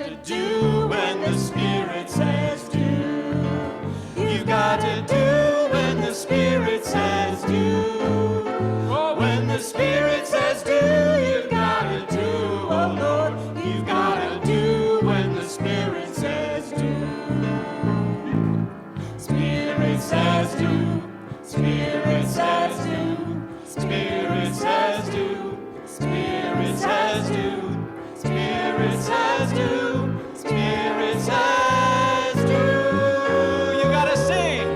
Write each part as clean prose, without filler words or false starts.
to do when the Spirit says do. You've got to do when the Spirit says do. Oh, when the Spirit says do, you've got to do. Oh Lord, you've got to do when the Spirit says do. Spirit says do. Spirit says do. Spirit says do. Spirit says do. Spirit says do. Spirit says do. You gotta sing.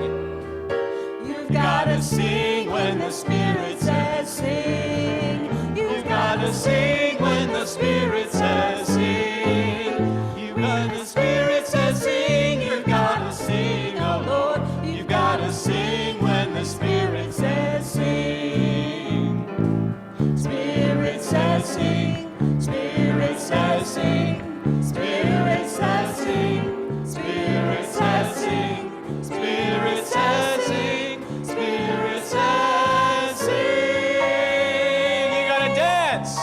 You've gotta sing when the Spirit says sing. You've gotta sing when the Spirit says sing. When the Spirit says sing, you've gotta sing, oh Lord. You've gotta sing when the Spirit says sing. Spirit says sing. Spirit says sing. Spirit says sing. Spirit says sing. Spirit says sing. Spirit says sing. You gotta dance.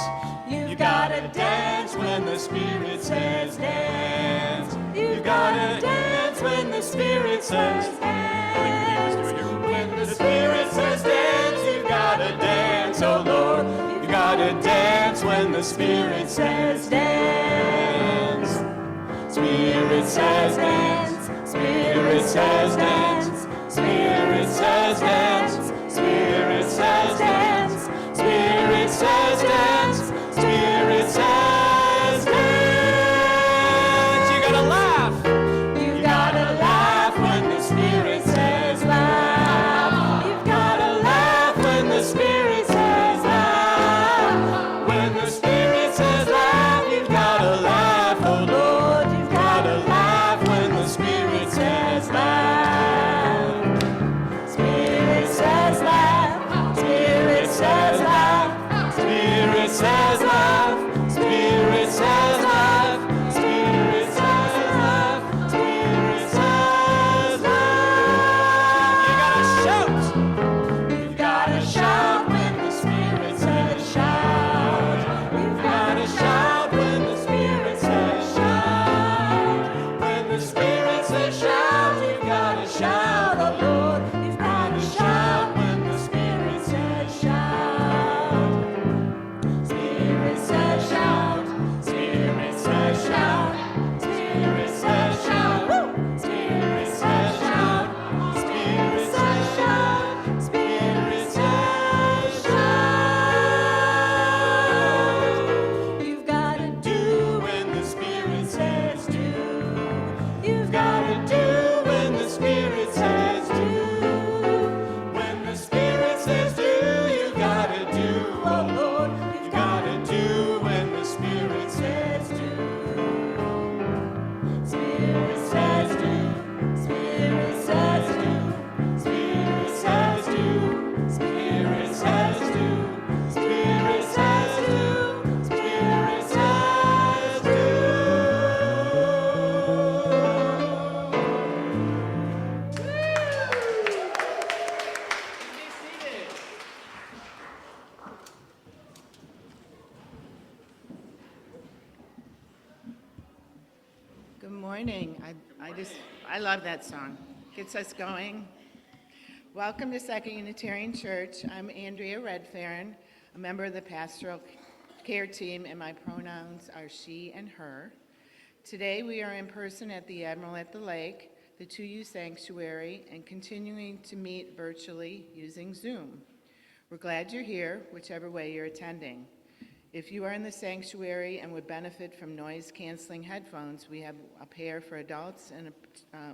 You gotta dance when the Spirit says dance. You gotta dance when the Spirit says dance. When the Spirit says dance, you gotta dance, oh Lord. You gotta dance when the Spirit says dance. Spirit says dance. Spirit says dance. Spirit says dance. Spirit says dance. Spirit says dance. Spirit says dance. You gotta laugh. You gotta laugh when the Spirit says laugh. You've gotta laugh when the Spirit says laugh. When the Spirit says laugh, you've gotta laugh, oh Lord. You've gotta laugh when the Spirit says laugh. Spirit says laugh. Spirit says laugh. Spirit says laugh. Spirit says laugh. Spirit says laugh. Spirit says laugh. You gotta shout. You've gotta shout when the Spirit says shout. You've gotta shout when the Spirit says shout. When the Spirit says shout, you've gotta shout, oh Lord. You've gotta shout when the Spirit says shout. Spirit says shout. Spirit says shout. Spirit says shout. Spirit says shout. Spirit says shout. Spirit says shout. You've gotta do when the Spirit says do. You've gotta do when the Spirit says do. When the Spirit says do, you gotta do, oh Lord. You gotta do when the Spirit says do. Spirit says do. Spirit says do. Spirit says do. Spirit says do. Spirit says do. Spirit says do. Good morning. I love that song. Gets us going. Welcome to Second Unitarian Church. I'm Andrea Redfarron, a member of the pastoral care team, and my pronouns are she and her. Today we are in person at the Admiral at the Lake, the 2U Sanctuary, and continuing to meet virtually using Zoom. We're glad you're here, whichever way you're attending. If you are in the sanctuary and would benefit from noise-canceling headphones, we have a pair for adults and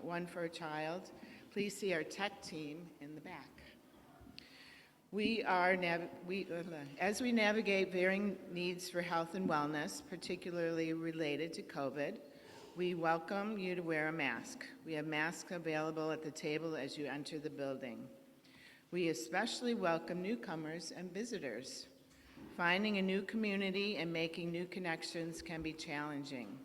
one for a child. Please see our tech team in the back. As we navigate varying needs for health and wellness, particularly related to COVID, we welcome you to wear a mask. We have masks available at the table as you enter the building. We especially welcome newcomers and visitors. Finding a new community and making new connections can be challenging.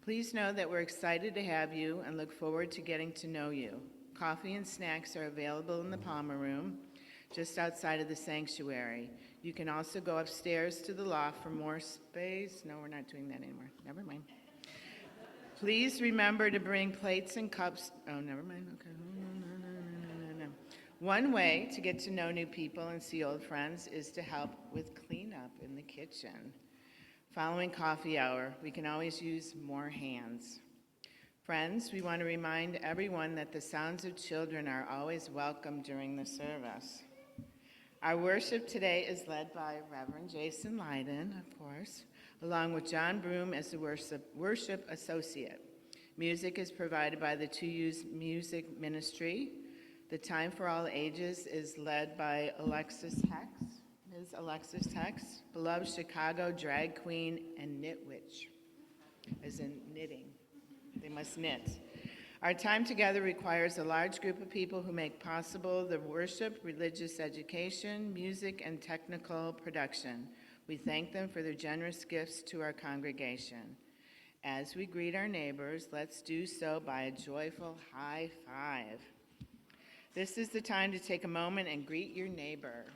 Please know that we're excited to have you and look forward to getting to know you. Coffee and snacks are available in the Palmer Room, just outside of the sanctuary. You can also go upstairs to the loft for more space. No, we're not doing that anymore. Never mind. Please remember to bring plates and cups. Oh, never mind. Okay. No. One way to get to know new people and see old friends is to help with cleanup in the kitchen. Following coffee hour, we can always use more hands. Friends, we want to remind everyone that the sounds of children are always welcome during the service. Our worship today is led by Reverend Jason Lydon, of course, along with John Broom as the worship associate. Music is provided by the 2U's Music Ministry. The Time for All Ages is led by Ms. Alexis Hex, beloved Chicago drag queen and knit witch, as in knitting. They must knit. Our time together requires a large group of people who make possible the worship, religious education, music, and technical production. We thank them for their generous gifts to our congregation. As we greet our neighbors, let's do so by a joyful high five. This is the time to take a moment and greet your neighbor.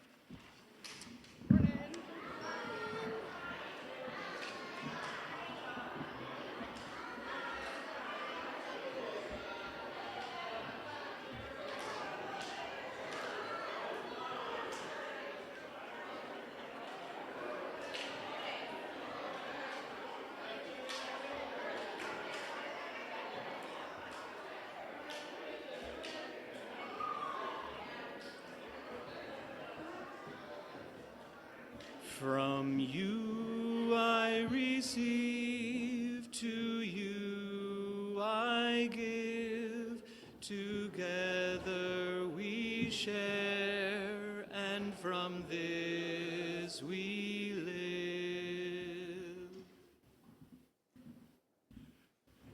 From you I receive, to you I give, together we share, and from this we live.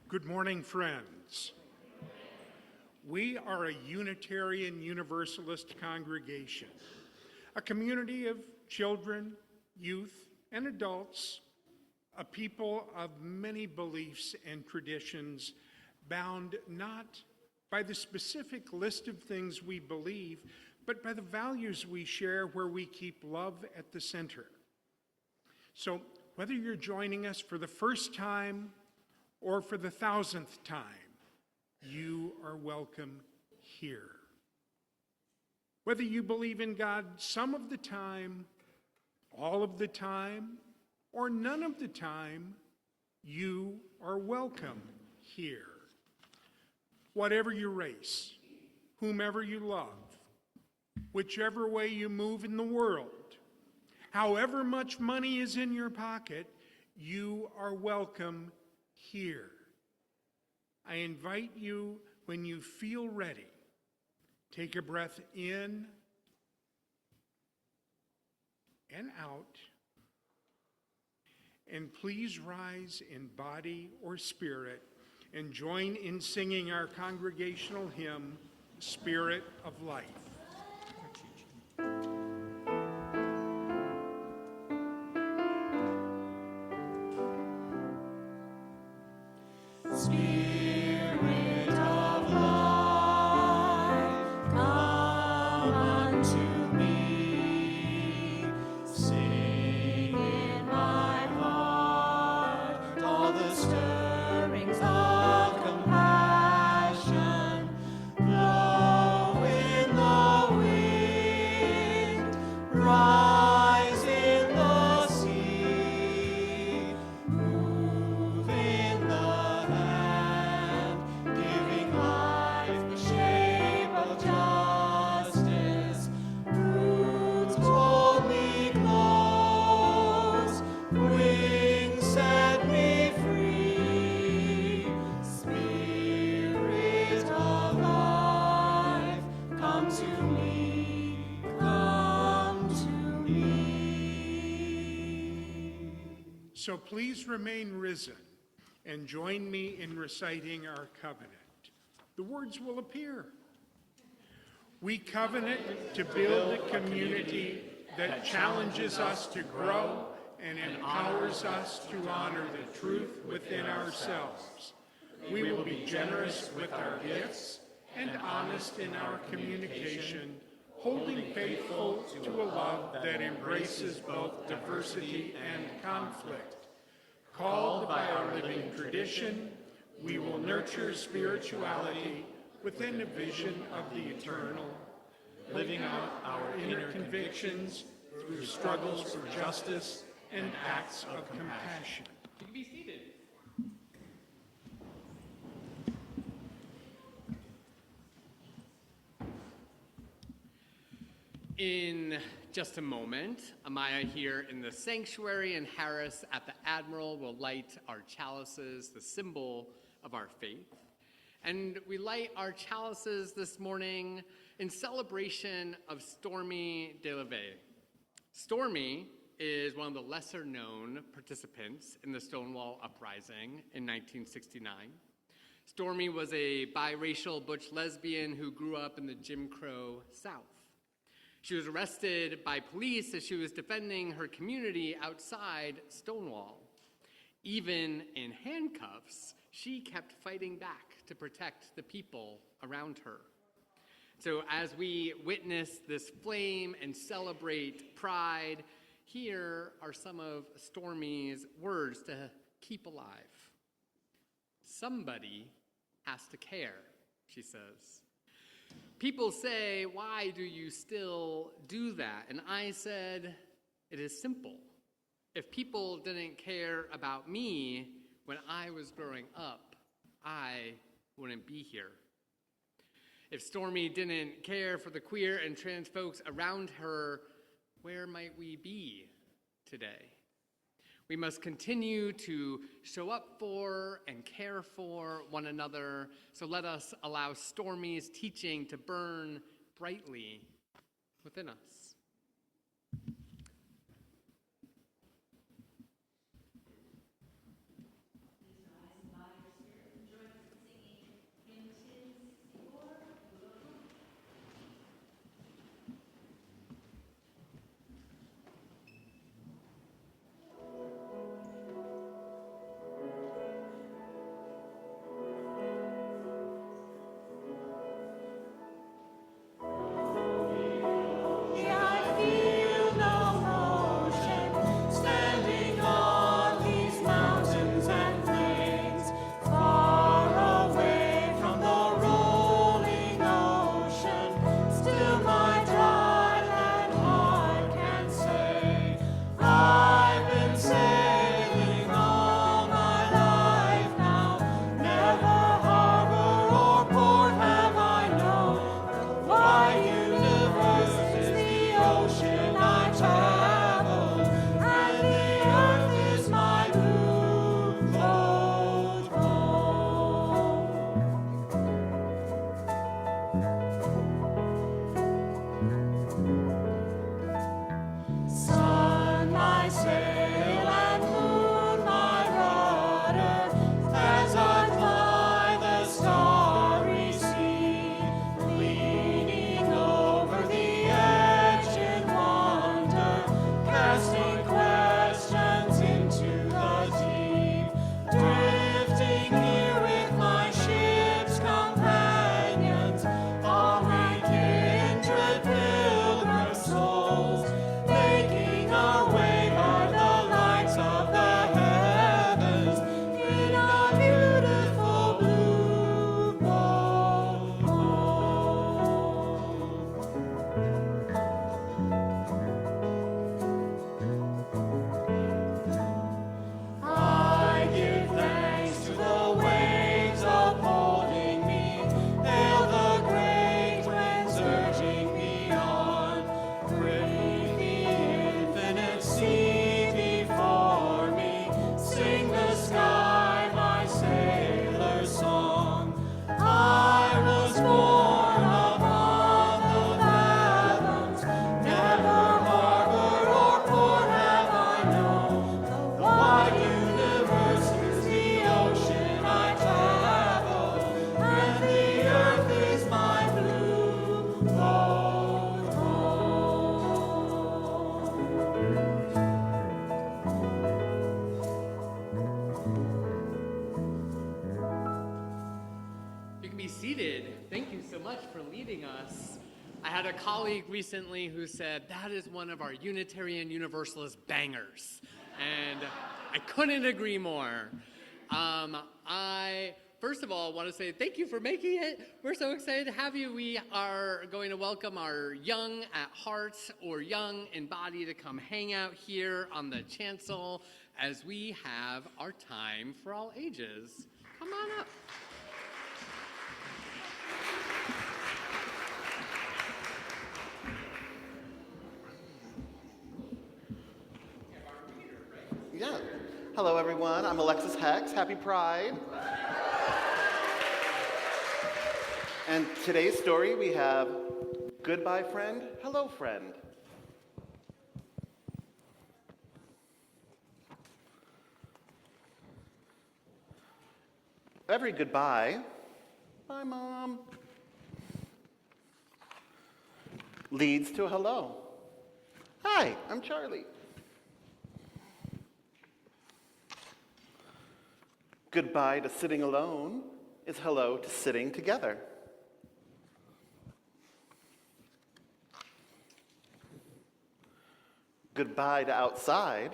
Good morning, friends. We are a Unitarian Universalist congregation, a community of children, youth, and adults, a people of many beliefs and traditions, bound not by the specific list of things we believe, but by the values we share, where we keep love at the center. So whether you're joining us for the first time or for the 1,000th time, you are welcome here. Whether you believe in God some of the time, all of the time, or none of the time, you are welcome here. Whatever your race, whomever you love, whichever way you move in the world, however much money is in your pocket, you are welcome here. I invite you, when you feel ready, take a breath in and out, and please rise in body or spirit and join in singing our congregational hymn, Spirit of Life. Spirit of life, come unto me. Sing in my heart all the stirrings of compassion. Blow in the wind, rise in the sea, move in the hand, giving life the shape of justice. Roots hold me close, wings set me free. Spirit of life, come to me, come to me. So please remain risen and join me in reciting our covenant. The words will appear. We covenant to build a community that challenges us to grow and empowers us to honor the truth within ourselves. We will be generous with our gifts and honest in our communication, holding faithful to a love that embraces both diversity and conflict. Called by our living tradition, We will nurture spirituality within a vision of the eternal, living out our inner convictions through struggles for justice and acts of compassion. You can be seated. In just a moment, Amaya here in the sanctuary and Harris at the Admiral will light our chalices, the symbol of our faith. And we light our chalices this morning in celebration of Stormy DeLaVey. Stormy is one of the lesser-known participants in the Stonewall Uprising in 1969. Stormy was a biracial butch lesbian who grew up in the Jim Crow South. She was arrested by police as she was defending her community outside Stonewall. Even in handcuffs, she kept fighting back to protect the people around her. So as we witness this flame and celebrate pride, here are some of Stormy's words to keep alive. Somebody has to care, she says. People say, why do you still do that? And I said, it is simple. If people didn't care about me when I was growing up, I wouldn't be here. If Stormy didn't care for the queer and trans folks around her, where might we be today? We must continue to show up for and care for one another, so let us allow Stormy's teaching to burn brightly within us. had a colleague recently who said, that is one of our Unitarian Universalist bangers. And I couldn't agree more. I first of all, I want to say thank you for making it. We're so excited to have you. We are going to welcome our young at heart or young in body to come hang out here on the chancel as we have our time for all ages. Come on up. Yeah. Hello, everyone. I'm Alexis Hex. Happy Pride. And today's story, we have Goodbye Friend, Hello Friend. Every goodbye, bye, Mom, leads to a hello. Hi, I'm Charlie. Goodbye to sitting alone is hello to sitting together. Goodbye to outside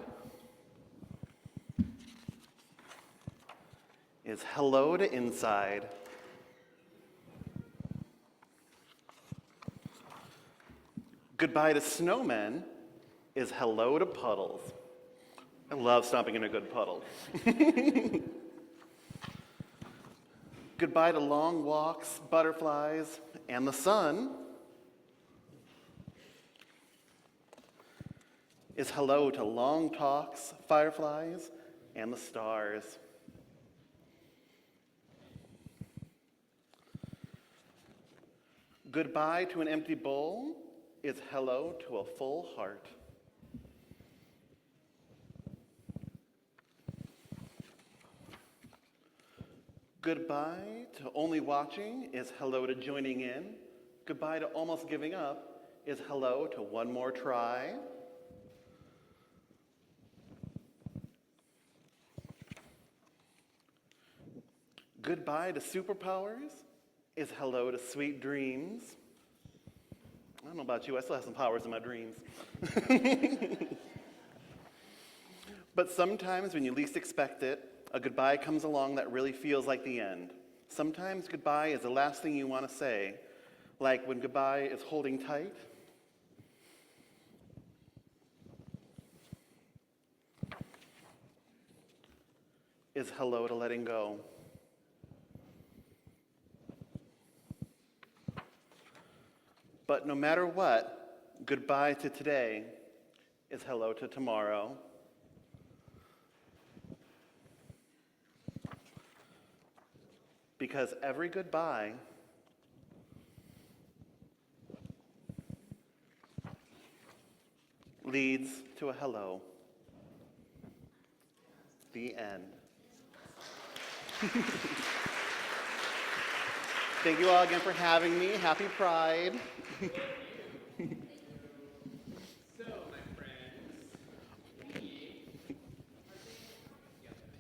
is hello to inside. Goodbye to snowmen is hello to puddles. I love stomping in a good puddle. Goodbye to long walks, butterflies, and the sun is hello to long talks, fireflies, and the stars. Goodbye to an empty bowl is hello to a full heart. Goodbye to only watching is hello to joining in. Goodbye to almost giving up is hello to one more try. Goodbye to superpowers is hello to sweet dreams. I don't know about you, I still have some powers in my dreams. But sometimes when you least expect it, a goodbye comes along that really feels like the end. Sometimes goodbye is the last thing you want to say, like when goodbye is holding tight. Is hello to letting go. But no matter what, goodbye to today is hello to tomorrow. Because every goodbye leads to a hello. The end. Thank you all again for having me. Happy Pride. So, my friends, we are together,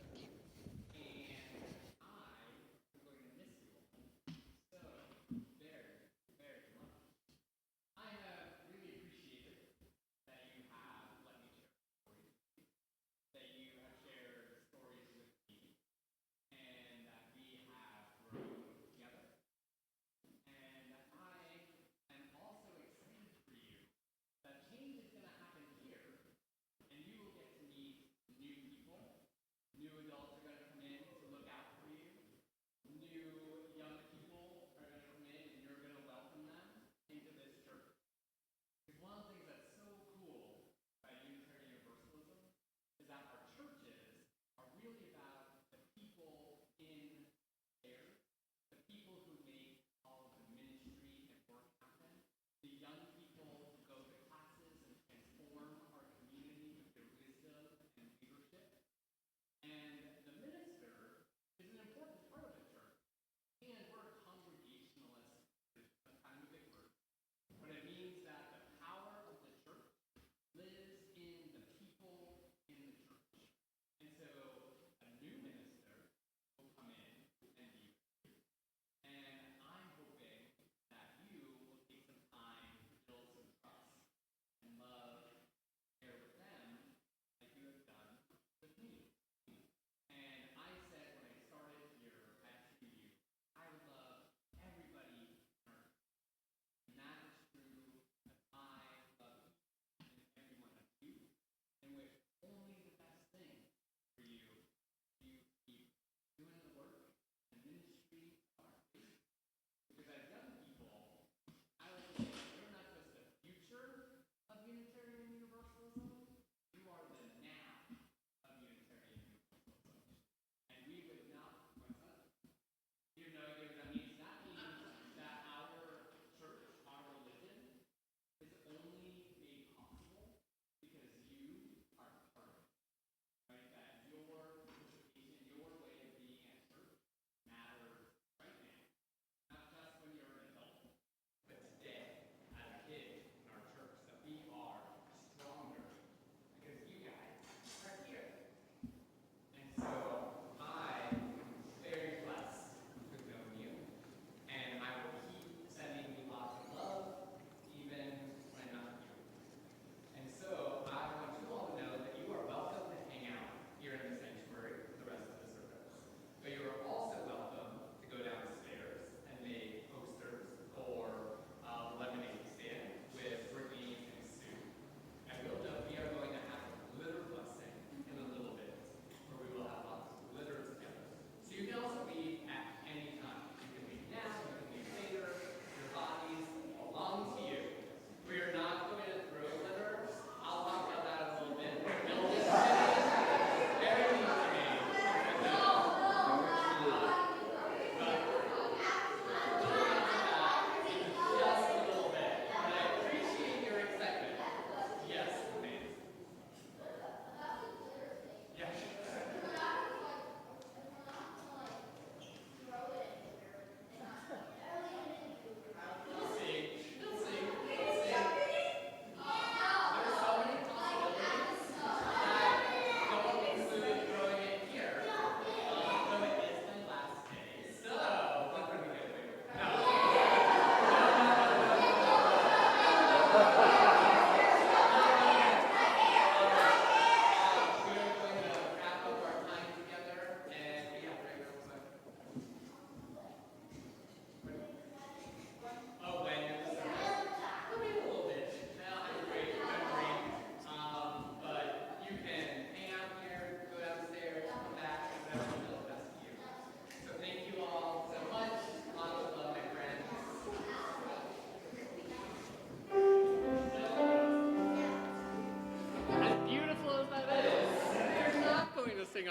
and I am going to miss you all so very, very much. I have really appreciated that you have let me share stories, that you have shared stories with me, and that we have grown together. And I am also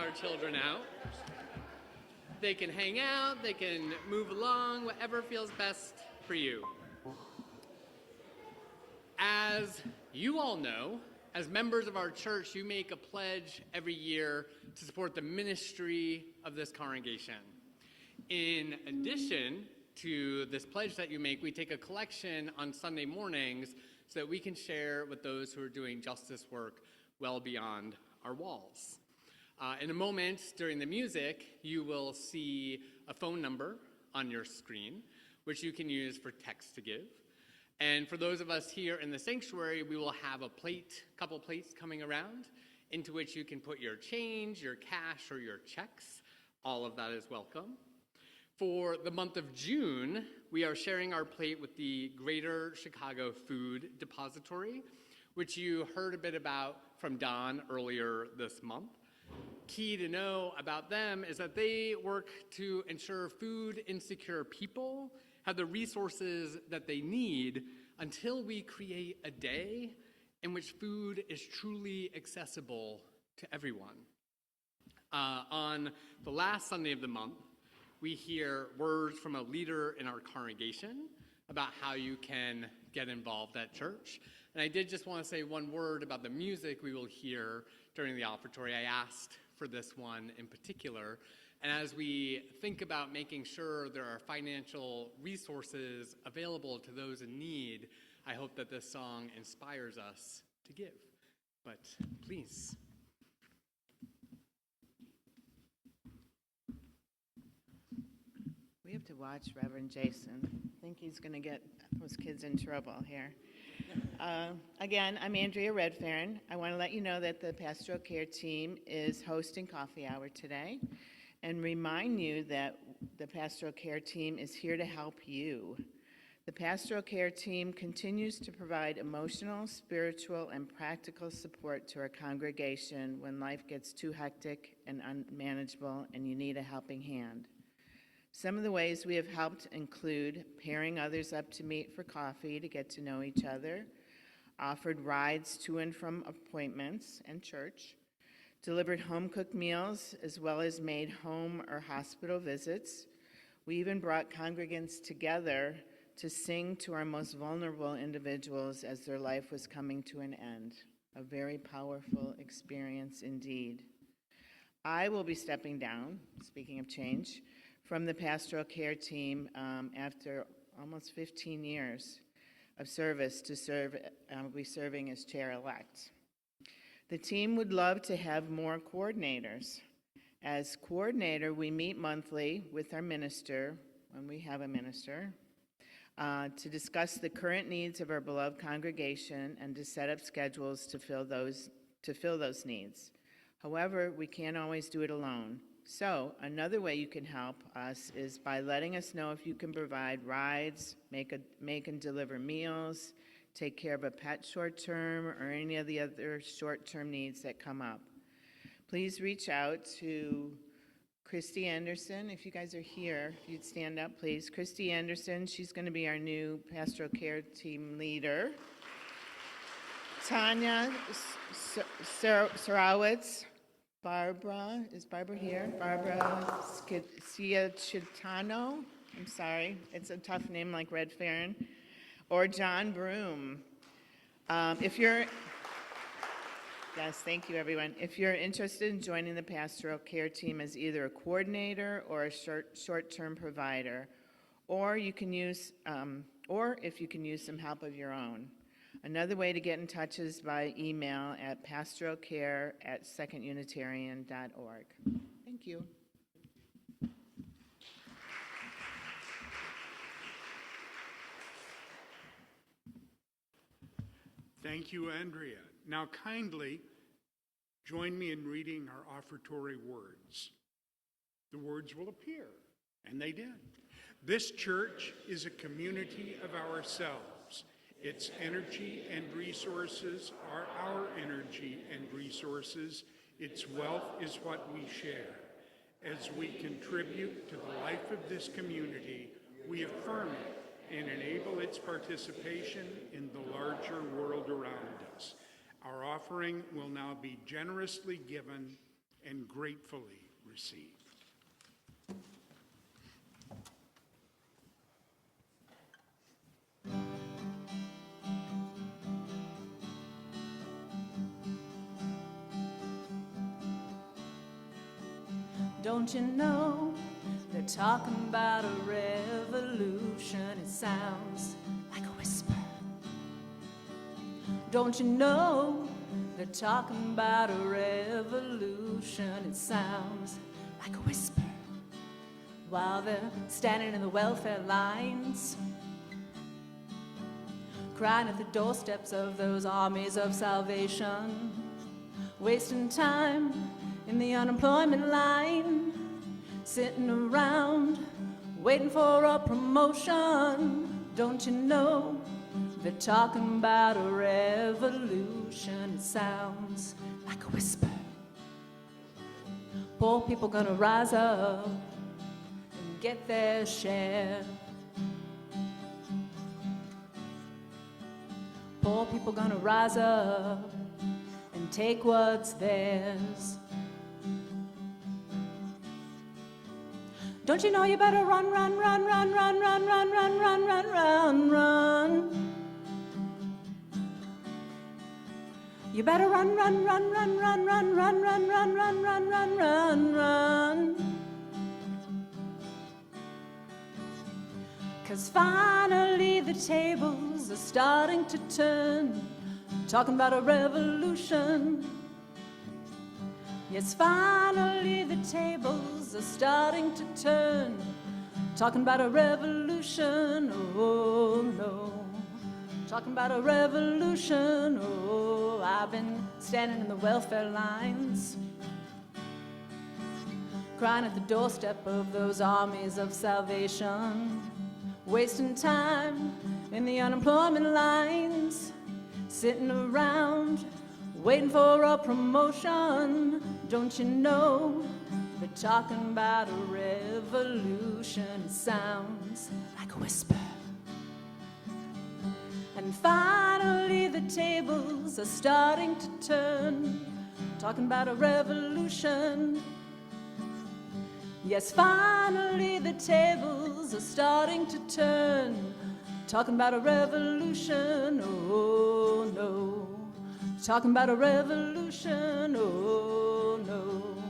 our children out. They can hang out, they can move along, whatever feels best for you. As you all know, as members of our church, you make a pledge every year to support the ministry of this congregation. In addition to this pledge that you make, we take a collection on Sunday mornings so that we can share with those who are doing justice work well beyond our walls. In a moment during the music, you will see a phone number on your screen, which you can use for text to give. And for those of us here in the sanctuary, we will have a couple plates coming around into which you can put your change, your cash, or your checks. All of that is welcome. For the month of June, we are sharing our plate with the Greater Chicago Food Depository, which you heard a bit about from Don earlier this month. Key to know about them is that they work to ensure food insecure people have the resources that they need until we create a day in which food is truly accessible to everyone. On the last Sunday of the month, we hear words from a leader in our congregation about how you can get involved at church. And I did just want to say one word about the music we will hear during the offertory. I asked for this one in particular. And as we think about making sure there are financial resources available to those in need, I hope that this song inspires us to give. But please. We have to watch Reverend Jason. I think he's going to get those kids in trouble here. Again, I'm Andrea Redfarron. I want to let you know that the pastoral care team is hosting coffee hour today and remind you that the pastoral care team is here to help you. The pastoral care team continues to provide emotional, spiritual, and practical support to our congregation when life gets too hectic and unmanageable and you need a helping hand. Some of the ways we have helped include pairing others up to meet for coffee to get to know each other, offered rides to and from appointments and church, delivered home-cooked meals as well as made home or hospital visits. We even brought congregants together to sing to our most vulnerable individuals as their life was coming to an end. A very powerful experience indeed. I will be stepping down, speaking of change, from the pastoral care team after almost 15 years of service I'll be serving as chair-elect. The team would love to have more coordinators. As coordinator, we meet monthly with our minister, when we have a minister, to discuss the current needs of our beloved congregation and to set up schedules to fill those needs. However, we can't always do it alone. So another way you can help us is by letting us know if you can provide rides, make and deliver meals, take care of a pet short-term, or any of the other short-term needs that come up. Please reach out to Christy Anderson. If you guys are here, if you'd stand up, please. Christy Anderson, she's going to be our new pastoral care team leader. Tanya Sarawitz. Barbara, is Barbara here? Barbara Ciachitano, I'm sorry, it's a tough name like Redfarron, or John Broom. Yes, thank you everyone. If you're interested in joining the pastoral care team as either a coordinator or a short-term provider, or if you can use some help of your own. Another way to get in touch is by email at pastoralcare@secondunitarian.org. Thank you. Thank you, Andrea. Now kindly join me in reading our offertory words. The words will appear, and they did. This church is a community of ourselves. Its energy and resources are our energy and resources. Its wealth is what we share. As we contribute to the life of this community, we affirm it and enable its participation in the larger world around us. Our offering will now be generously given and gratefully receive. Don't you know they're talking about a revolution? It sounds like a whisper. Don't you know they're talking about a revolution? It sounds like a whisper while they're standing in the welfare lines, crying at the doorsteps of those armies of salvation, wasting time in the unemployment line, sitting around waiting for a promotion. Don't you know they're talking about a revolution? It sounds like a whisper. Poor people gonna rise up and get their share. Poor people gonna rise up and take what's theirs. Don't you know you better run, run, run, run, run, run, run, run, run, run, run, run. You better run, run, run, run, run, run, run, run, run, run, run, run, run, run. 'Cause finally the tables are starting to turn, talking about a revolution. Yes, finally the tables are starting to turn, talking about a revolution. Oh no, talking about a revolution. Oh, I've been standing in the welfare lines, crying at the doorstep of those armies of salvation, wasting time in the unemployment lines, sitting around waiting for a promotion. Don't you know they're talking about a revolution? It sounds like a whisper. And finally the tables are starting to turn, talking about a revolution. Yes, finally the tables are starting to turn, talking about a revolution. Oh no, talking about a revolution. Oh no,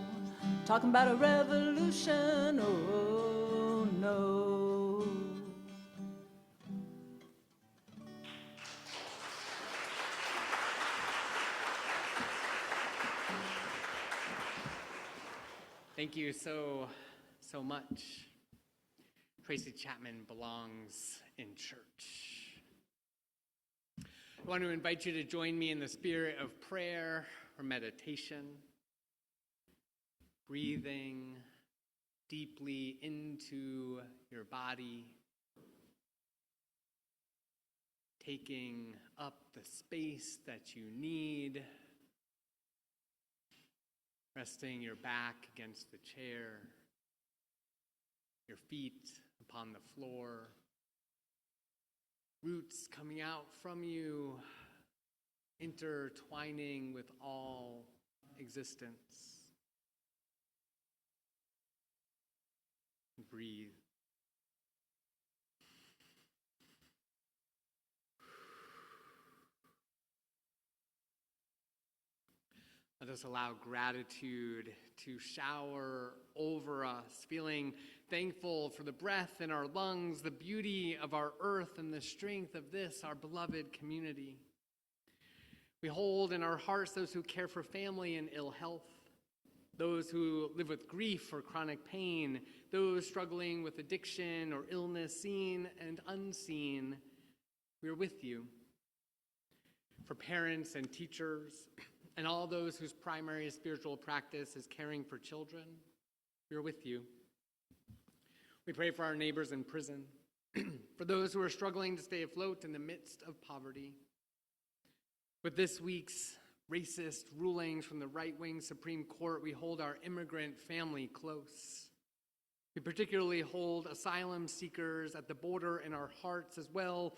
talking about a revolution. Oh no. Thank you so much. Tracy Chapman belongs in church. I want to invite you to join me in the spirit of prayer or meditation, breathing deeply into your body, taking up the space that you need, resting your back against the chair, your feet upon the floor, roots coming out from you, intertwining with all existence. Breathe. Let us allow gratitude to shower over us, feeling thankful for the breath in our lungs, the beauty of our earth, and the strength of this, our beloved community. We hold in our hearts those who care for family in ill health, those who live with grief or chronic pain, those struggling with addiction or illness, seen and unseen. We are with you. For parents and teachers, and all those whose primary spiritual practice is caring for children, we are with you. We pray for our neighbors in prison, for those who are struggling to stay afloat in the midst of poverty. With this week's racist rulings from the right-wing Supreme Court, we hold our immigrant family close. We particularly hold asylum seekers at the border in our hearts, as well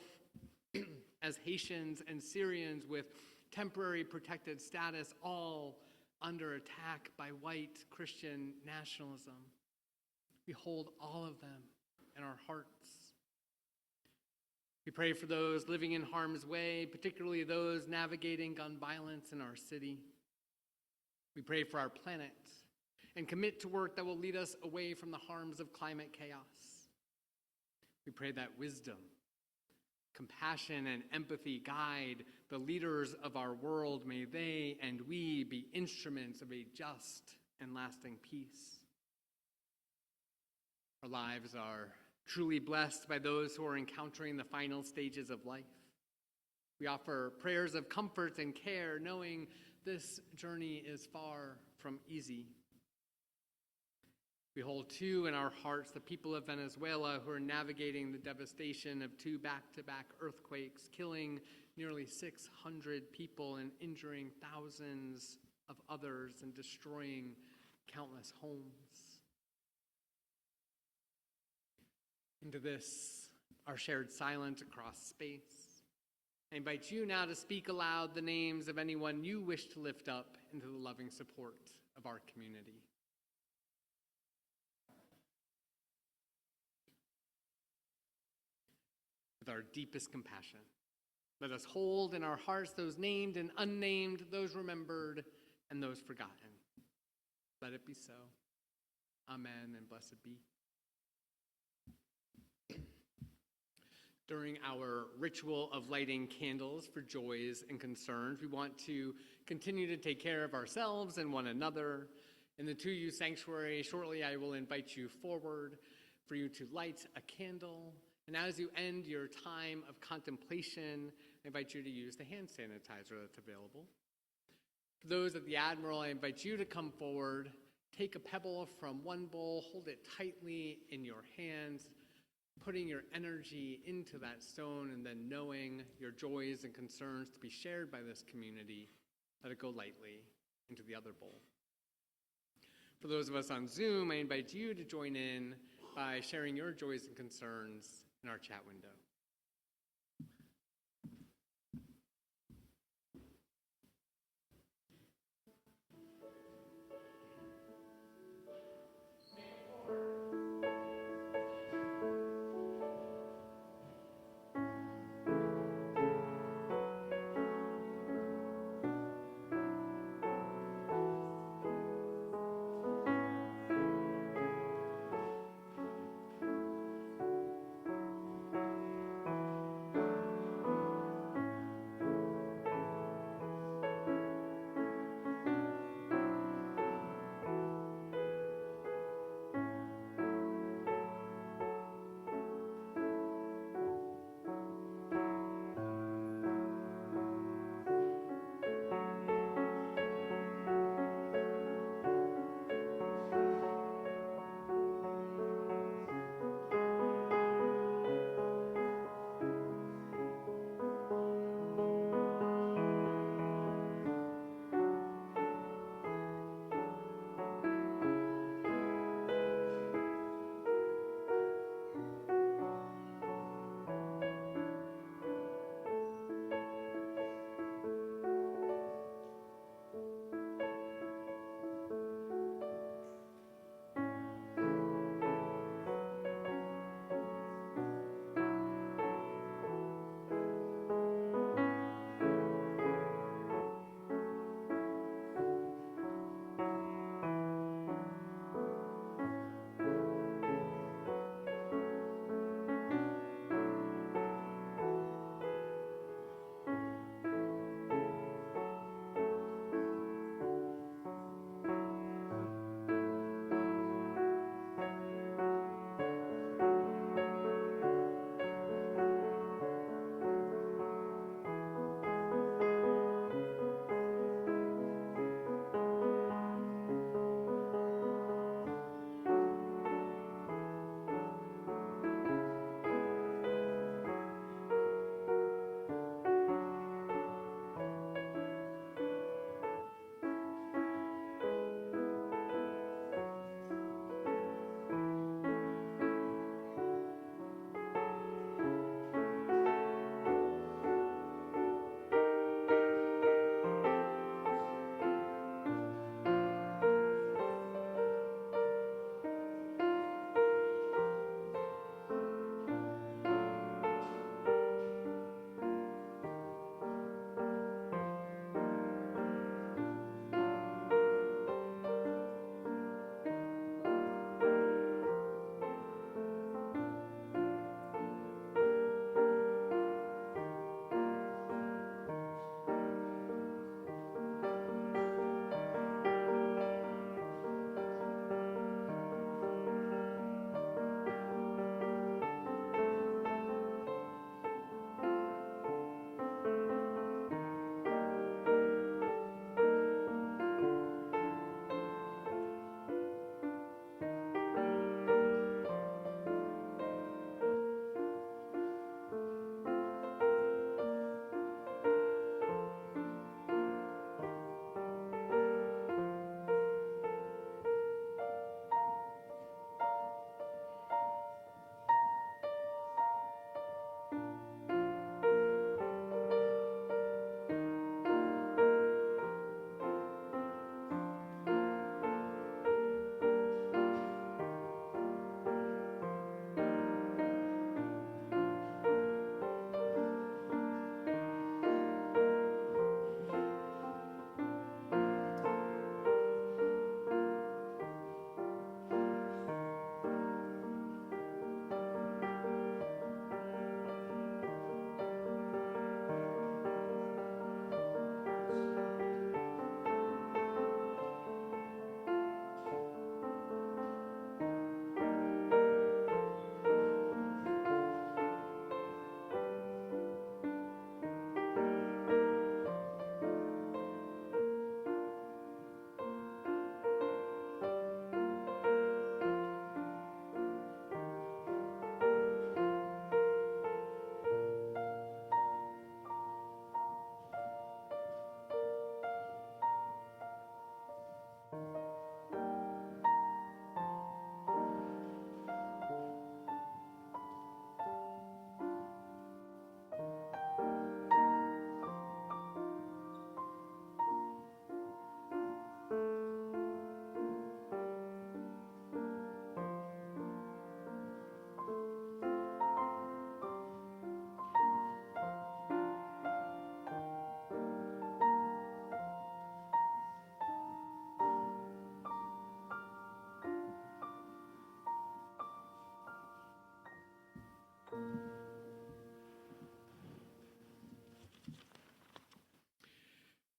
as Haitians and Syrians with temporary protected status, all under attack by white Christian nationalism. We hold all of them in our hearts. We pray for those living in harm's way, particularly those navigating gun violence in our city. We pray for our planet and commit to work that will lead us away from the harms of climate chaos. We pray that wisdom, compassion, and empathy guide the leaders of our world. May they and we be instruments of a just and lasting peace. Our lives are truly blessed by those who are encountering the final stages of life. We offer prayers of comfort and care, knowing this journey is far from easy. We hold too in our hearts the people of Venezuela who are navigating the devastation of 2 back-to-back earthquakes, killing nearly 600 people and injuring thousands of others and destroying countless homes. Into this, our shared silence across space, I invite you now to speak aloud the names of anyone you wish to lift up into the loving support of our community. With our deepest compassion, let us hold in our hearts those named and unnamed, those remembered and those forgotten. Let it be so. Amen, and blessed be. During our ritual of lighting candles for joys and concerns, we want to continue to take care of ourselves and one another. In the 2U sanctuary, shortly I will invite you forward for you to light a candle. And as you end your time of contemplation, I invite you to use the hand sanitizer that's available. For those at the Admiral, I invite you to come forward, take a pebble from one bowl, hold it tightly in your hands, putting your energy into that stone, and then knowing your joys and concerns to be shared by this community, let it go lightly into the other bowl. For those of us on Zoom, I invite you to join in by sharing your joys and concerns in our chat window.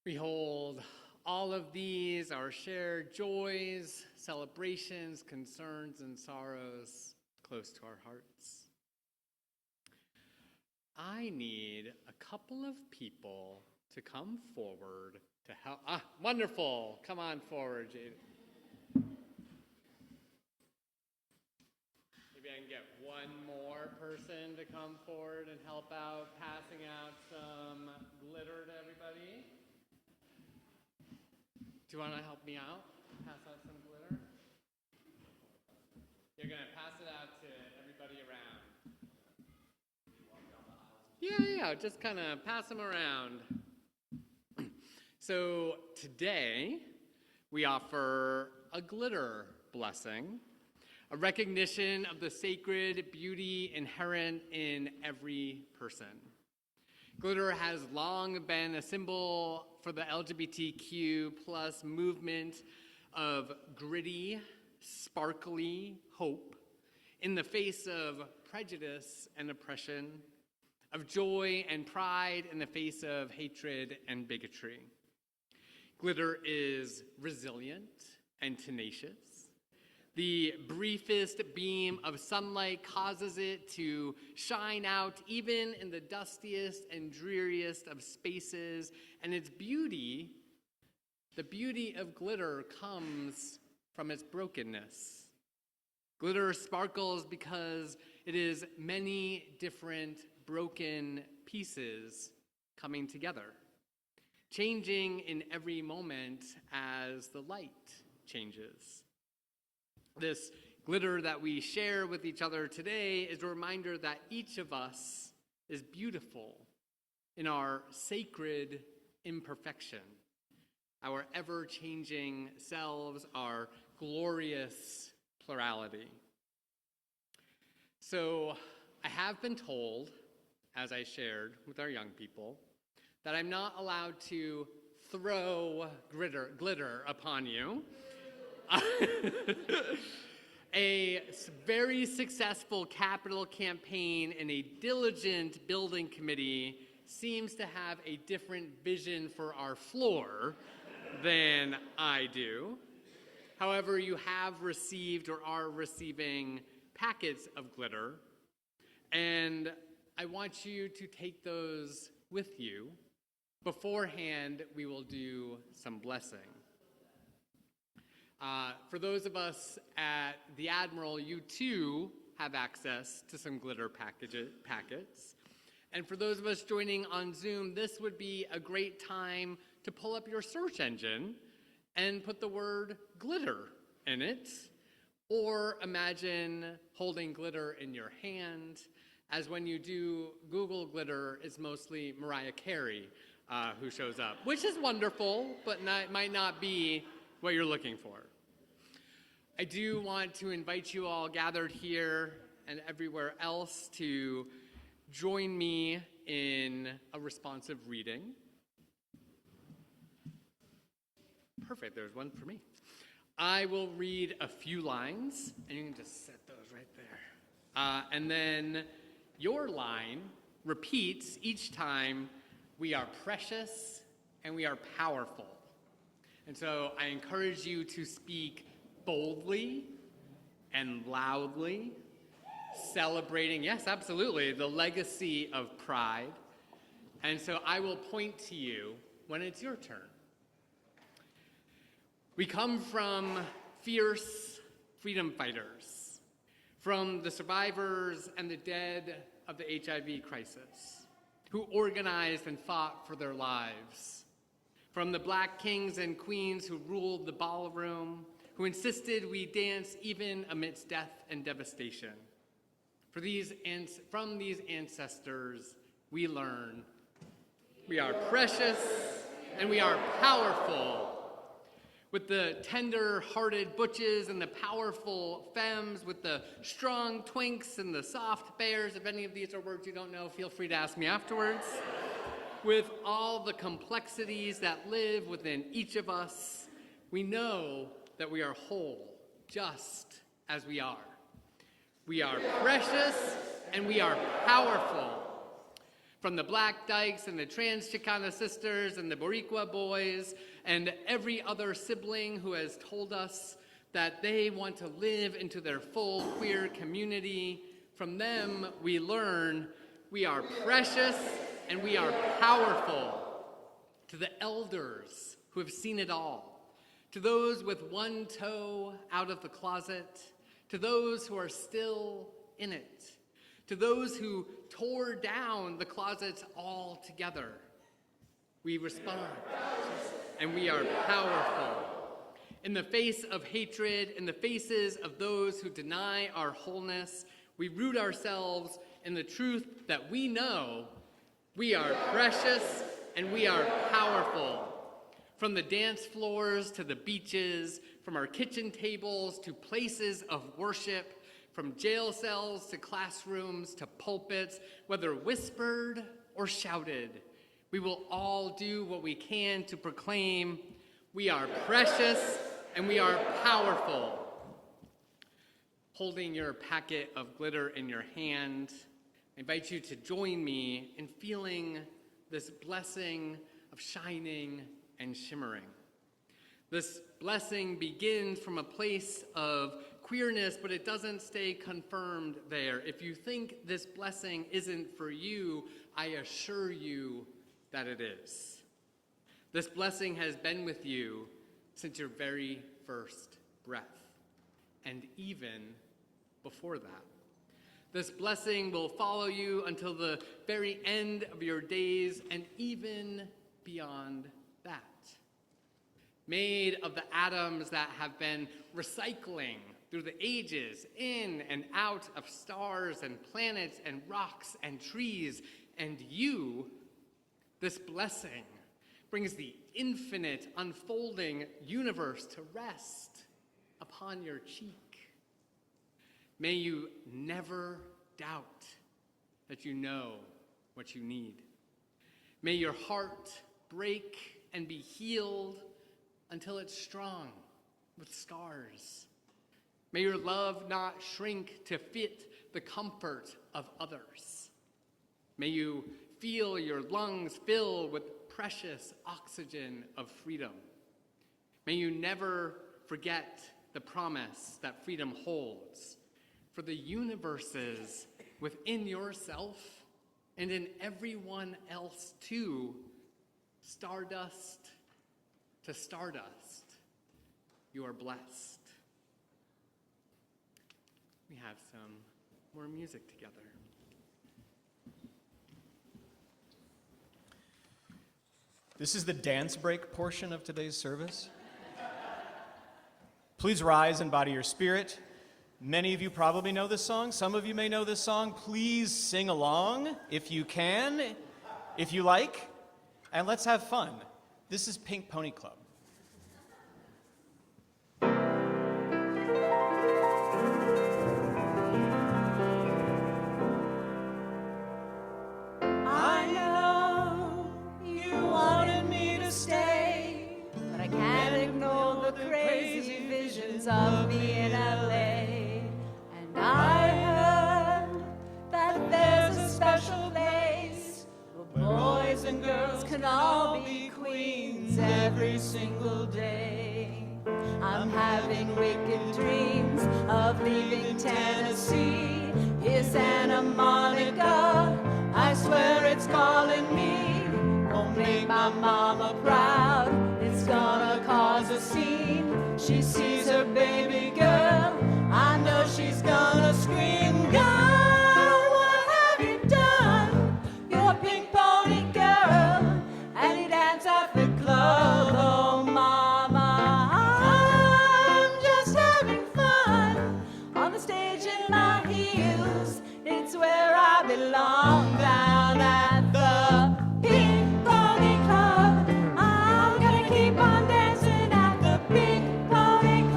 We hold all of these, our shared joys, celebrations, concerns, and sorrows, close to our hearts. I need a couple of people to come forward to help. Wonderful. Come on forward, Jade. Maybe I can get one more person to come forward and help out, passing out some glitter to everybody. Do you want to help me out? Pass out some glitter? You're going to pass it out to everybody around. Yeah, just kind of pass them around. So today, we offer a glitter blessing, a recognition of the sacred beauty inherent in every person. Glitter has long been a symbol for the LGBTQ plus movement of gritty, sparkly hope in the face of prejudice and oppression, of joy and pride in the face of hatred and bigotry. Glitter is resilient and tenacious. The briefest beam of sunlight causes it to shine out even in the dustiest and dreariest of spaces, and its beauty, the beauty of glitter, comes from its brokenness. Glitter sparkles because it is many different broken pieces coming together, changing in every moment as the light changes. This glitter that we share with each other today is a reminder that each of us is beautiful in our sacred imperfection, our ever-changing selves, our glorious plurality. So I have been told, as I shared with our young people, that I'm not allowed to throw glitter upon you. A very successful capital campaign and a diligent building committee seems to have a different vision for our floor than I do. However, you have received or are receiving packets of glitter, and I want you to take those with you. Beforehand, we will do some blessing. For those of us at the Admiral, you too have access to some glitter packets. And for those of us joining on Zoom, this would be a great time to pull up your search engine and put the word glitter in it. Or imagine holding glitter in your hand, as when you do Google glitter, it's mostly Mariah Carey who shows up, which is wonderful, but might not be what you're looking for. I do want to invite you all gathered here and everywhere else to join me in a responsive reading. Perfect, there's one for me. I will read a few lines, and you can just set those right there. And then your line repeats each time, "We are precious and we are powerful." And so I encourage you to speak boldly and loudly, celebrating, yes, absolutely, the legacy of pride. And so I will point to you when it's your turn. We come from fierce freedom fighters, from the survivors and the dead of the HIV crisis, who organized and fought for their lives, from the Black kings and queens who ruled the ballroom, who insisted we dance even amidst death and devastation. From these ancestors, we learn we are precious and we are powerful. With the tender-hearted butches and the powerful femmes, with the strong twinks and the soft bears. If any of these are words you don't know, feel free to ask me afterwards. With all the complexities that live within each of us, we know that we are whole, just as we are. We are precious and we are powerful. From the Black Dykes and the Trans Chicana sisters and the Boricua boys and every other sibling who has told us that they want to live into their full queer community, from them we learn we are precious and we are powerful. To the elders who have seen it all, to those with one toe out of the closet, to those who are still in it, to those who tore down the closets altogether, we respond, and we are powerful. In the face of hatred, in the faces of those who deny our wholeness, we root ourselves in the truth that we know we are precious and we are powerful. From the dance floors to the beaches, from our kitchen tables to places of worship, from jail cells to classrooms to pulpits, whether whispered or shouted, we will all do what we can to proclaim we are precious and we are powerful. Holding your packet of glitter in your hand, I invite you to join me in feeling this blessing of shining and shimmering. This blessing begins from a place of queerness, but it doesn't stay confirmed there. If you think this blessing isn't for you, I assure you that it is. This blessing has been with you since your very first breath, and even before that. This blessing will follow you until the very end of your days, and even beyond that. Made of the atoms that have been recycling through the ages, in and out of stars and planets and rocks and trees, and you, this blessing brings the infinite unfolding universe to rest upon your cheek. May you never doubt that you know what you need. May your heart break and be healed until it's strong with scars. May your love not shrink to fit the comfort of others. May you feel your lungs fill with precious oxygen of freedom. May you never forget the promise that freedom holds. For the universes within yourself and in everyone else too, stardust to stardust, you are blessed. We have some more music together. This is the dance break portion of today's service. Please rise and body your spirit. Many of you probably know this song. Some of you may know this song. Please sing along if you can, if you like, and let's have fun. This is Pink Pony Club. I know you wanted me to stay, but I can't ignore the crazy visions of me in LA. And I heard that there's a special place where boys and girls can all be queens every single day. I'm having wicked dreams of leaving Tennessee. Here's Santa Monica, I swear it's calling me. Won't make my mama proud, it's gonna cause a scene. She sees her baby girl, I know she's gonna scream, God, what have you done? You're a pink pony girl, and you dance at the club, oh mama. I'm just having fun, on the stage in my heels, it's where I belong, down at the Pink Pony Club. I'm gonna keep on dancing at the Pink Pony Club.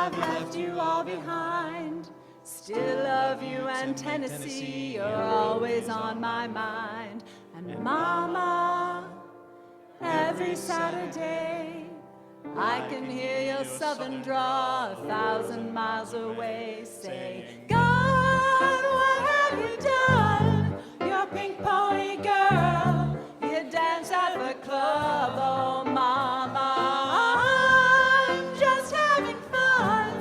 I've left you all behind. Still love you, and Tennessee, you're always on my mind. And Mama, every Saturday, I can hear your southern drawl 1,000 miles away, say, God, what have you done? Your pink pony girl, you dance at the club, oh Mama. I'm just having fun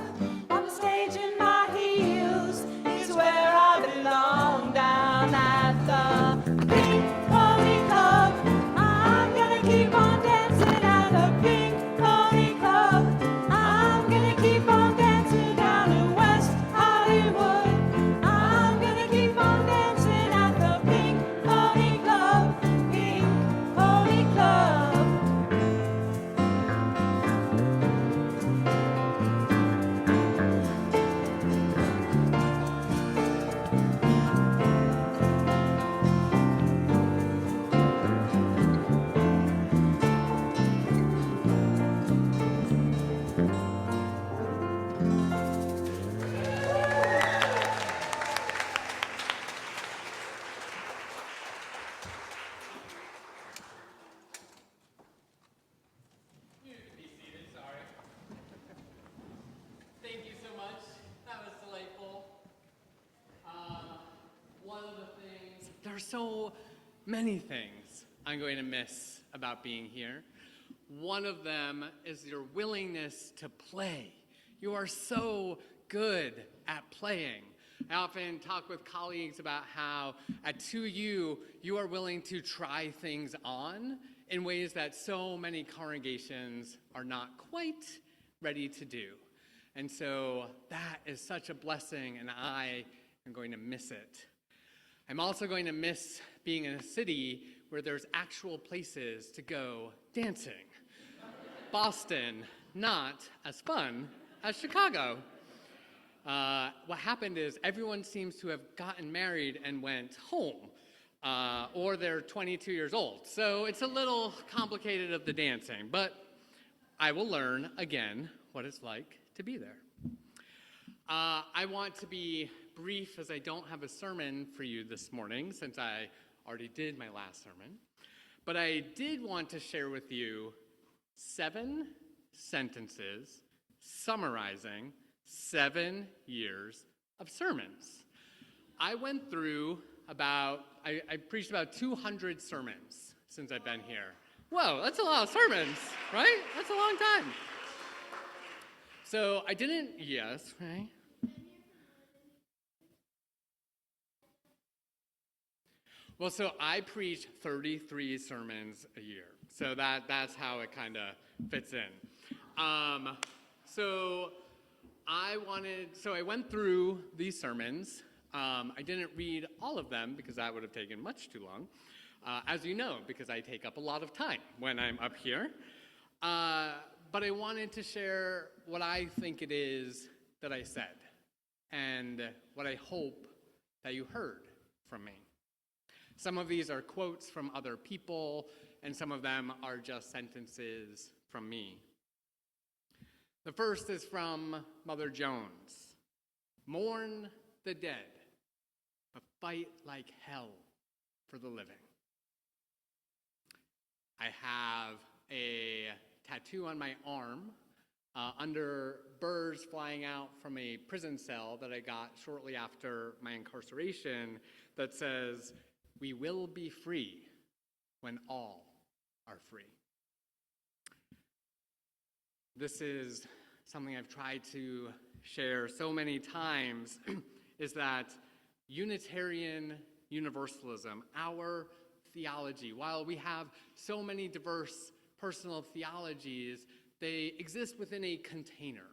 on the stage in my heels. It's where I belong, down at the Pink Pony Club. I'm gonna keep on dancing at the Pink Pony Club. I'm gonna keep on dancing down in West Hollywood. I'm gonna keep on dancing at the Pink Pony Club. Pink Pony Club. You can be seated, sorry. Thank you so much. That was delightful. One of the things, there are so many things I'm going to miss about being here. One of them is your willingness to play. You are so good at playing. I often talk with colleagues about how at 2U, you are willing to try things on in ways that so many congregations are not quite ready to do. And so that is such a blessing, and I am going to miss it. I'm also going to miss being in a city where there's actual places to go dancing. Boston, not as fun as Chicago. What happened is everyone seems to have gotten married and went home, or they're 22 years old. So it's a little complicated of the dancing, but I will learn again what it's like to be there. I want to be brief as I don't have a sermon for you this morning since I already did my last sermon. But I did want to share with you 7 sentences summarizing 7 years of sermons. I went through I preached about 200 sermons since I've been here. Whoa, that's a lot of sermons, right? That's a long time. So I didn't, yes, right? Well, so I preach 33 sermons a year. So that's how it kind of fits in. So I went through these sermons. I didn't read all of them because that would have taken much too long. As you know, because I take up a lot of time when I'm up here. But I wanted to share what I think it is that I said and what I hope that you heard from me. Some of these are quotes from other people, and some of them are just sentences from me. The first is from Mother Jones. Mourn the dead, but fight like hell for the living. I have a tattoo on my arm under birds flying out from a prison cell that I got shortly after my incarceration that says, "We will be free when all are free." This is something I've tried to share so many times, is that Unitarian Universalism, our theology, while we have so many diverse personal theologies, they exist within a container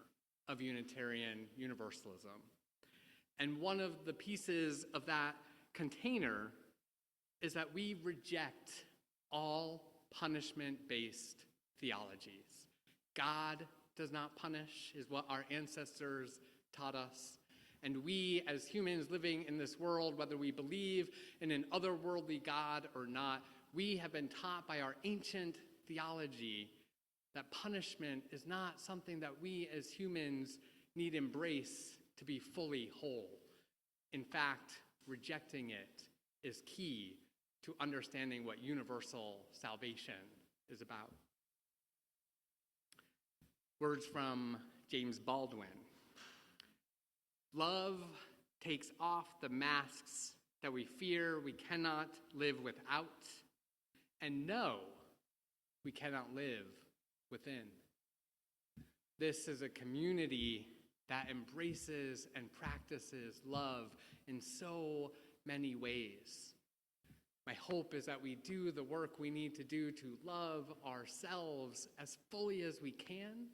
of Unitarian Universalism. And one of the pieces of that container is that we reject all punishment-based theologies. God does not punish, is what our ancestors taught us. And we, as humans living in this world, whether we believe in an otherworldly God or not, we have been taught by our ancient theology that punishment is not something that we as humans need embrace to be fully whole. In fact, rejecting it is key to understanding what universal salvation is about. Words from James Baldwin. Love takes off the masks that we fear we cannot live without, and know we cannot live within. This is a community that embraces and practices love in so many ways. My hope is that we do the work we need to do to love ourselves as fully as we can,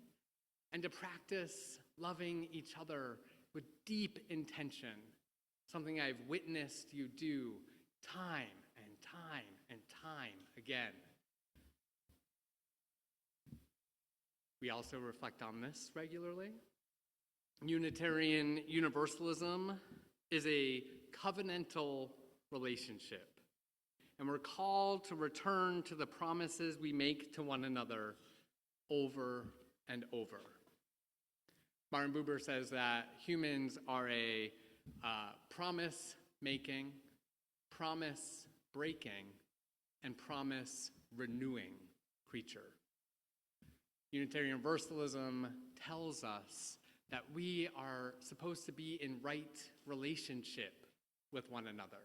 and to practice loving each other with deep intention, something I've witnessed you do time and time and time again. We also reflect on this regularly. Unitarian Universalism is a covenantal relationship, and we're called to return to the promises we make to one another over and over. Martin Buber says that humans are a promise-making, promise-breaking, and promise-renewing creature. Unitarian Universalism tells us that we are supposed to be in right relationship with one another,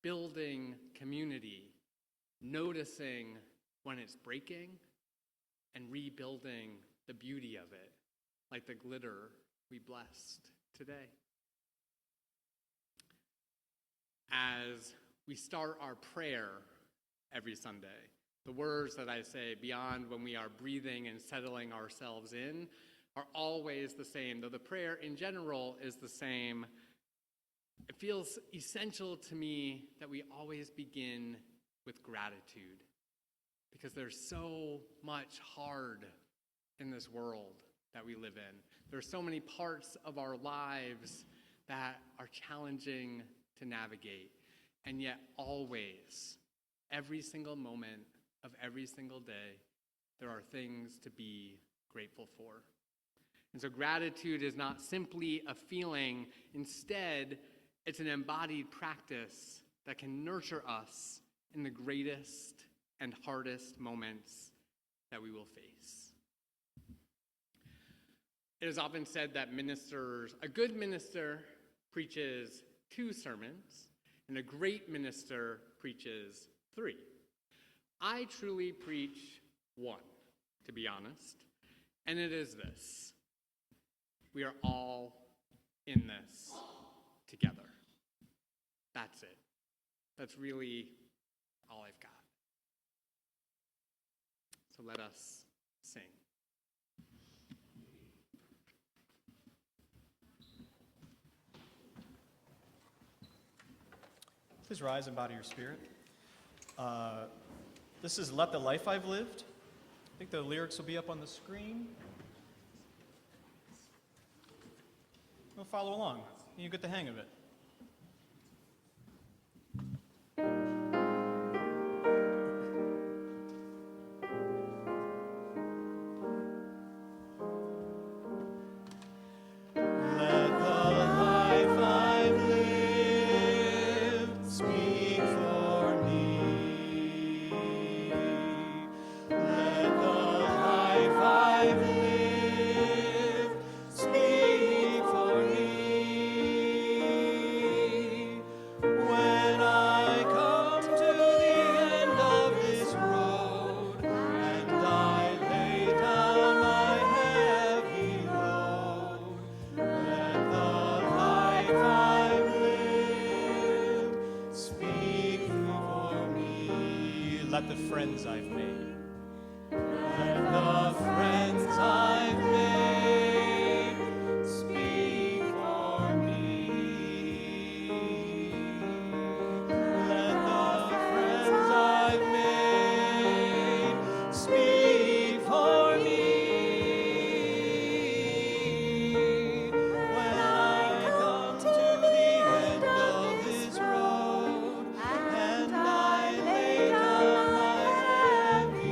building community, noticing when it's breaking, and rebuilding the beauty of it, like the glitter we blessed today. As we start our prayer every Sunday, the words that I say beyond when we are breathing and settling ourselves in are always the same. Though the prayer in general is the same, it feels essential to me that we always begin with gratitude, because there's so much hard in this world that we live in. There are so many parts of our lives that are challenging to navigate, and yet always, every single moment of every single day, there are things to be grateful for. And so gratitude is not simply a feeling. Instead, it's an embodied practice that can nurture us in the greatest and hardest moments that we will face. It is often said that a good minister preaches 2 sermons, and a great minister preaches 3. I truly preach 1, to be honest, and it is this: we are all in this together. That's it. That's really all I've got. So let us sing. Please rise and bow to your spirit. This is Let the Life I've Lived. I think the lyrics will be up on the screen. We'll follow along. You get the hang of it. Let the friends I've made. Let the friends I've made speak for me. Let the friends I've made speak for me. When I come to the end of this road and I lay down my heavy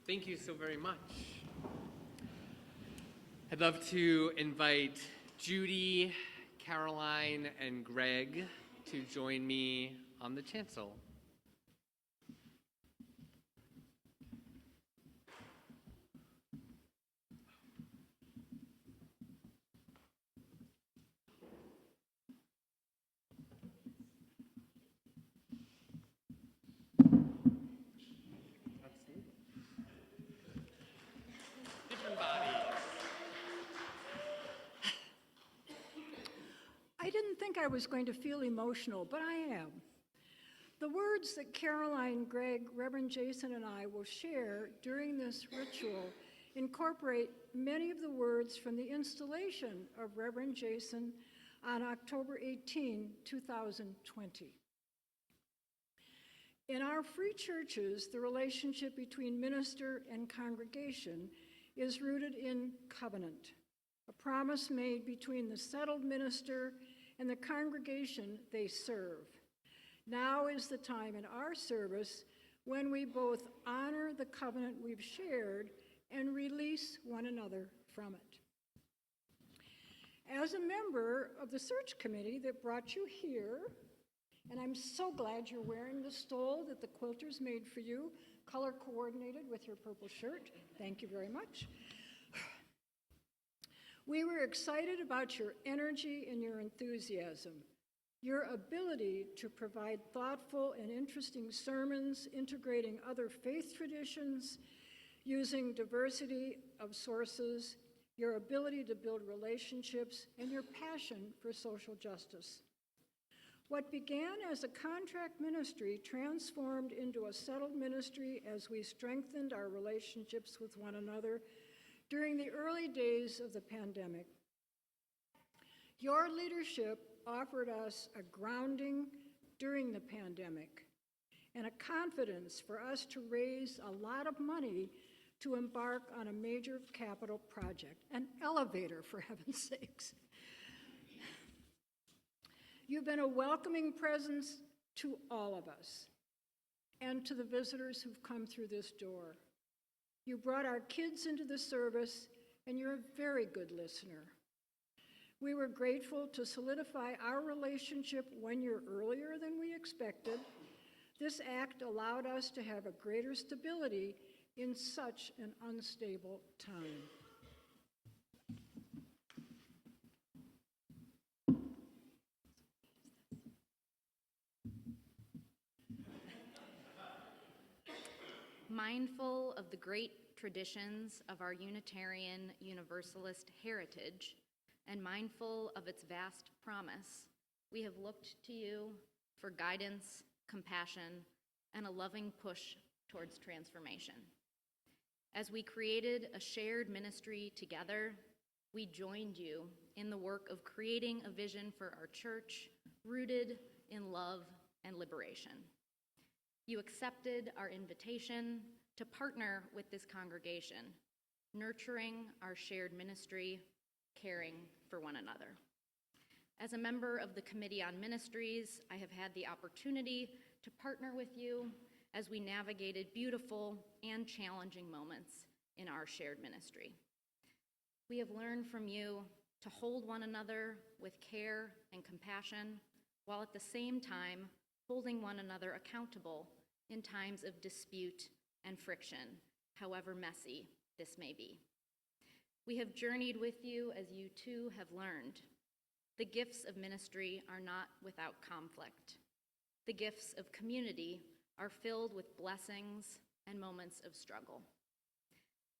Thank you so very much. I'd love to invite Judy, Caroline, and Greg to join me on the chancel. I didn't think I was going to feel emotional, but I am. The words that Caroline, Greg, Reverend Jason, and I will share during this ritual incorporate many of the words from the installation of Reverend Jason on October 18, 2020. In our free churches, the relationship between minister and congregation is rooted in covenant, a promise made between the settled minister and the congregation they serve. Now is the time in our service when we both honor the covenant we've shared and release one another from it. As a member of the search committee that brought you here, and I'm so glad you're wearing the stole that the quilters made for you, color coordinated with your purple shirt. Thank you very much. We were excited about your energy and your enthusiasm, your ability to provide thoughtful and interesting sermons, integrating other faith traditions, using diversity of sources, your ability to build relationships, and your passion for social justice. What began as a contract ministry transformed into a settled ministry as we strengthened our relationships with one another during the early days of the pandemic. Your leadership offered us a grounding during the pandemic and a confidence for us to raise a lot of money to embark on a major capital project, an elevator, for heaven's sakes. You've been a welcoming presence to all of us and to the visitors who've come through this door. You brought our kids into the service, and you're a very good listener. We were grateful to solidify our relationship 1 year earlier than we expected. This act allowed us to have a greater stability in such an unstable time. Mindful of the great traditions of our Unitarian Universalist heritage and mindful of its vast promise, we have looked to you for guidance, compassion, and a loving push towards transformation. As we created a shared ministry together, we joined you in the work of creating a vision for our church rooted in love and liberation. You accepted our invitation to partner with this congregation, nurturing our shared ministry, caring for one another. As a member of the Committee on Ministries, I have had the opportunity to partner with you as we navigated beautiful and challenging moments in our shared ministry. We have learned from you to hold one another with care and compassion, while at the same time holding one another accountable in times of dispute and friction, however messy this may be. We have journeyed with you as you too have learned. The gifts of ministry are not without conflict. The gifts of community are filled with blessings and moments of struggle.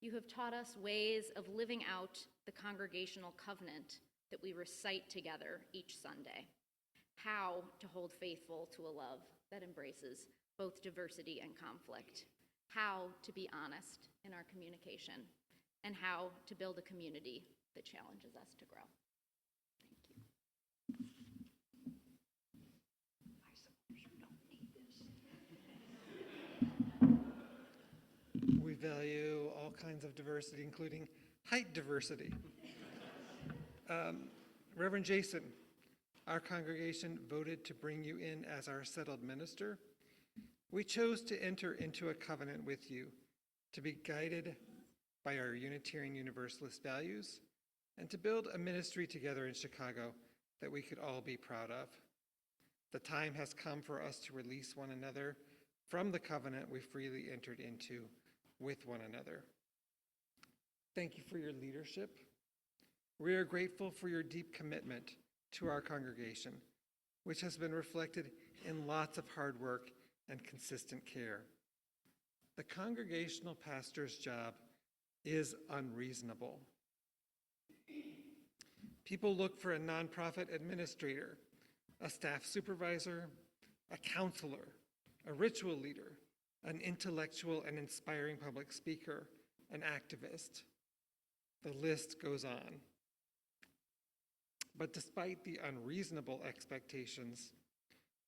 You have taught us ways of living out the congregational covenant that we recite together each Sunday, how to hold faithful to a love that embraces both diversity and conflict, how to be honest in our communication, and how to build a community that challenges us to grow. Thank you. I suppose you don't need this. We value all kinds of diversity, including height diversity. Reverend Jason, our congregation voted to bring you in as our settled minister. We chose to enter into a covenant with you to be guided by our Unitarian Universalist values, and to build a ministry together in Chicago that we could all be proud of. The time has come for us to release one another from the covenant we freely entered into with one another. Thank you for your leadership. We are grateful for your deep commitment to our congregation, which has been reflected in lots of hard work and consistent care. The congregational pastor's job is unreasonable. People look for a nonprofit administrator, a staff supervisor, a counselor, a ritual leader, an intellectual and inspiring public speaker, an activist. The list goes on. But despite the unreasonable expectations,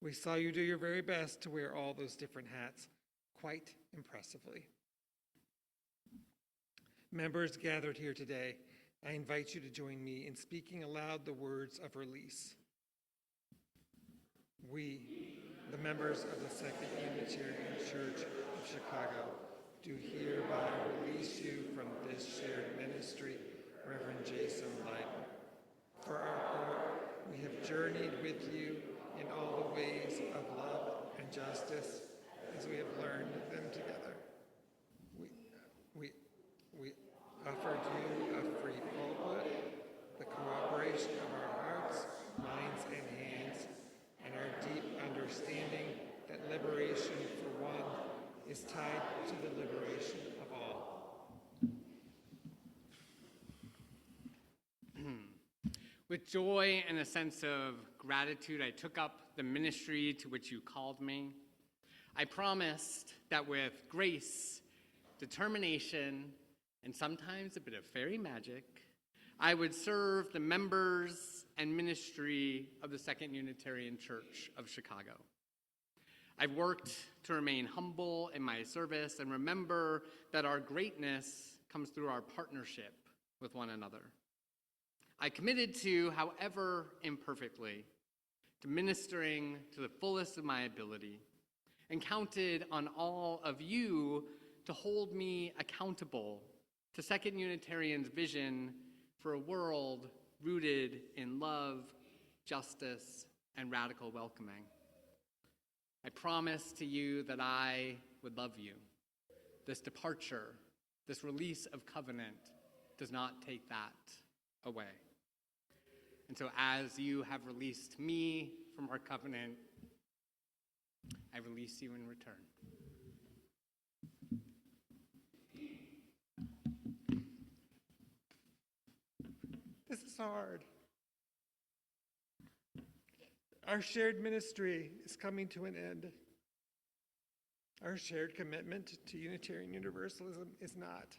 we saw you do your very best to wear all those different hats quite impressively. Members gathered here today, I invite you to join me in speaking aloud the words of release. We, the members of the Second Unitarian Church of Chicago, do hereby release you from this shared ministry, Reverend Jason Lydon. For our part, we have journeyed with you in all the ways of love and justice as we have learned them together. We offered you a free pulpit, the cooperation of our hearts, minds, and hands, and our deep understanding that liberation for one is tied to the liberation of all. With joy and a sense of gratitude, I took up the ministry to which you called me. I promised that with grace, determination, and sometimes a bit of fairy magic, I would serve the members and ministry of the Second Unitarian Church of Chicago. I've worked to remain humble in my service and remember that our greatness comes through our partnership with one another. I committed to, however imperfectly, to ministering to the fullest of my ability and counted on all of you to hold me accountable to Second Unitarian's vision for a world rooted in love, justice, and radical welcoming. I promise to you that I would love you. This departure, this release of covenant does not take that away. And so as you have released me from our covenant, I release you in return. This is hard. Our shared ministry is coming to an end. Our shared commitment to Unitarian Universalism is not.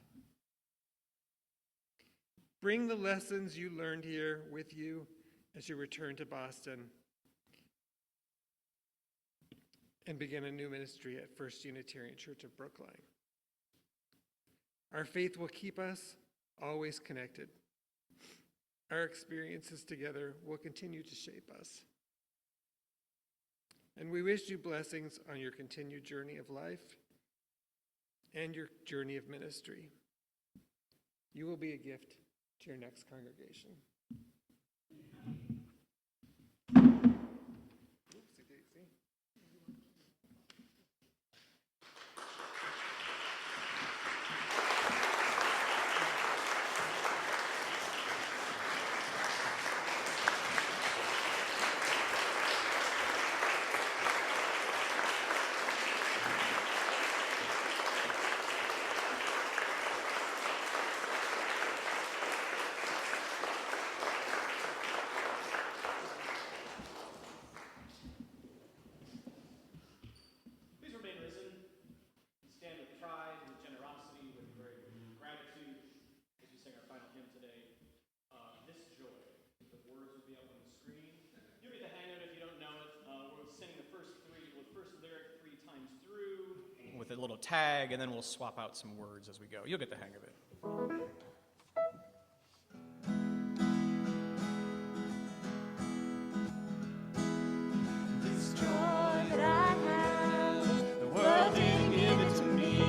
Bring the lessons you learned here with you as you return to Boston and begin a new ministry at First Unitarian Church of Brookline. Our faith will keep us always connected. Our experiences together will continue to shape us. And we wish you blessings on your continued journey of life and your journey of ministry. You will be a gift to your next congregation. Oopsie-daisy. Please remain risen. Stand with pride and generosity, with great gratitude as we sing our final hymn today, This Joy. The words will be up on the screen. You'll get the hang of it if you don't know it. We'll sing the first lyric 3 times through with a little tag, and then we'll swap out some words as we go. You'll get the hang of it. This joy that I have, the world didn't give it to me.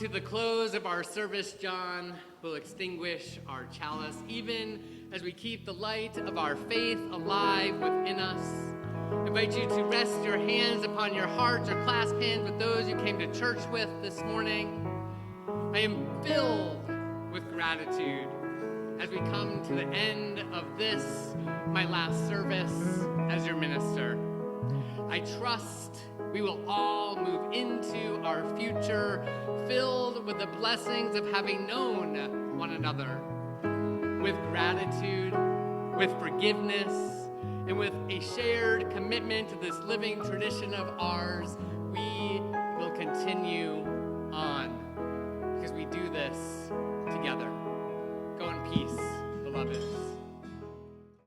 to the close of our service, John will extinguish our chalice, even as we keep the light of our faith alive within us. I invite you to rest your hands upon your hearts or clasp hands with those you came to church with this morning. I am filled with gratitude as we come to the end of this, my last service as your minister. I trust we will all move into our future filled with the blessings of having known one another, with gratitude, with forgiveness, and with a shared commitment to this living tradition of ours. We will continue on because we do this together. Go in peace, beloved.